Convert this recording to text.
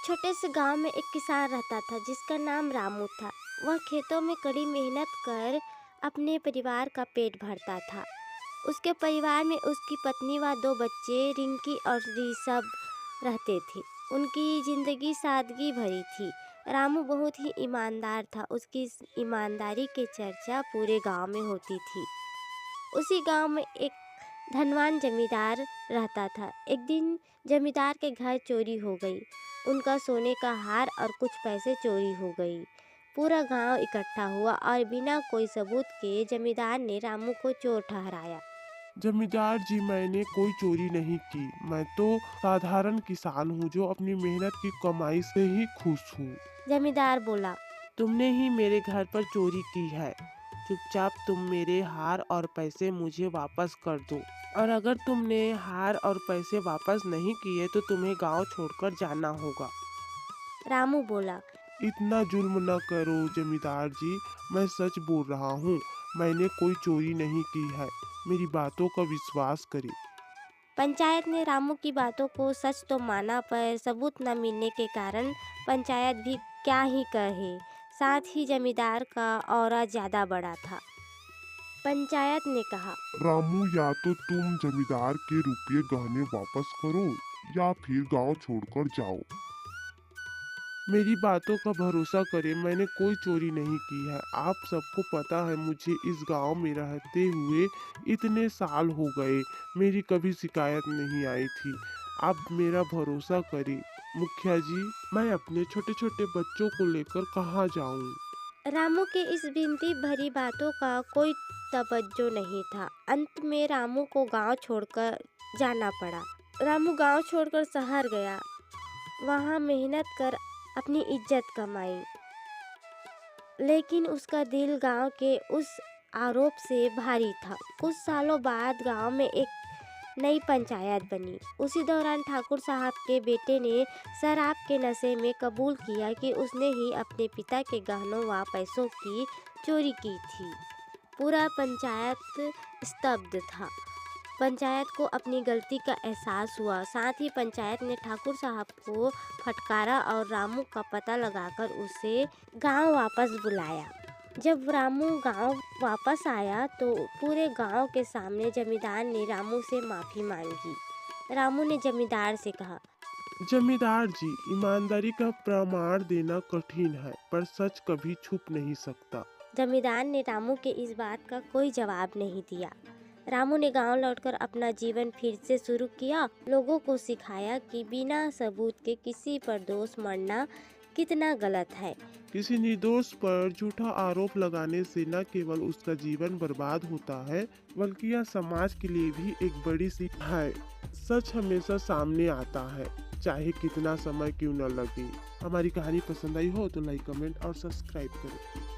छोटे से गांव में एक किसान रहता था जिसका नाम रामू था। वह खेतों में कड़ी मेहनत कर अपने परिवार का पेट भरता था। उसके परिवार में उसकी पत्नी व दो बच्चे रिंकी और ऋषभ रहते थे। उनकी जिंदगी सादगी भरी थी। रामू बहुत ही ईमानदार था। उसकी इस ईमानदारी की चर्चा पूरे गांव में होती थी। उसी गांव में एक धनवान जमींदार रहता था। एक दिन जमींदार के घर चोरी हो गई। उनका सोने का हार और कुछ पैसे चोरी हो गई। पूरा गांव इकट्ठा हुआ और बिना कोई सबूत के जमींदार ने रामू को चोर ठहराया। जमींदार जी, मैंने कोई चोरी नहीं की। मैं तो साधारण किसान हूँ जो अपनी मेहनत की कमाई से ही खुश हूँ। जमींदार बोला, तुमने ही मेरे घर पर चोरी की है। चुपचाप तुम मेरे हार और पैसे मुझे वापस कर दो, और अगर तुमने हार और पैसे वापस नहीं किए तो तुम्हें गांव छोड़कर जाना होगा। रामू बोला, इतना जुल्म न करो जमींदार जी, मैं सच बोल रहा हूँ। मैंने कोई चोरी नहीं की है। मेरी बातों का विश्वास करें। पंचायत ने रामू की बातों को सच तो माना, पर सबूत न मिलने के कारण पंचायत भी क्या ही कहे। साथ ही जमींदार का ऑरा ज्यादा बड़ा था। पंचायत ने कहा, रामू, या तो तुम जमींदार के रुपये गहने वापस करो या फिर गांव छोड़कर जाओ। मेरी बातों का भरोसा करें, मैंने कोई चोरी नहीं की है। आप सबको पता है, मुझे इस गांव में रहते हुए इतने साल हो गए, मेरी कभी शिकायत नहीं आई थी। आप मेरा भरोसा करें। मुखिया जी, मैं अपने छोटे छोटे बच्चों को लेकर कहाँ जाऊँ? रामू के इस विनती भरी बातों का कोई तवज्जो नहीं था। अंत में रामू को गांव छोड़कर जाना पड़ा। रामू गांव छोड़कर शहर गया। वहां मेहनत कर अपनी इज्जत कमाई, लेकिन उसका दिल गांव के उस आरोप से भारी था। कुछ सालों बाद गांव में एक नई पंचायत बनी। उसी दौरान ठाकुर साहब के बेटे ने शराब के नशे में कबूल किया कि उसने ही अपने पिता के गहनों व पैसों की चोरी की थी। पूरा पंचायत स्तब्ध था। पंचायत को अपनी गलती का एहसास हुआ। साथ ही पंचायत ने ठाकुर साहब को फटकारा और रामू का पता लगाकर उसे गांव वापस बुलाया। जब रामू गांव वापस आया तो पूरे गांव के सामने जमींदार ने रामू से माफी मांगी। रामू ने जमींदार से कहा, जमींदार जी, ईमानदारी का प्रमाण देना कठिन है, पर सच कभी छुप नहीं सकता। जमींदार ने रामू के इस बात का कोई जवाब नहीं दिया। रामू ने गांव लौटकर अपना जीवन फिर से शुरू किया। लोगों को सिखाया कि बिना सबूत के किसी पर दोष मढ़ना कितना गलत है। किसी निर्दोष पर झूठा आरोप लगाने से न केवल उसका जीवन बर्बाद होता है, बल्कि यह समाज के लिए भी एक बड़ी सीख है। सच हमेशा सामने आता है, चाहे कितना समय क्यों न लगे। हमारी कहानी पसंद आई हो तो लाइक, कमेंट और सब्सक्राइब करें।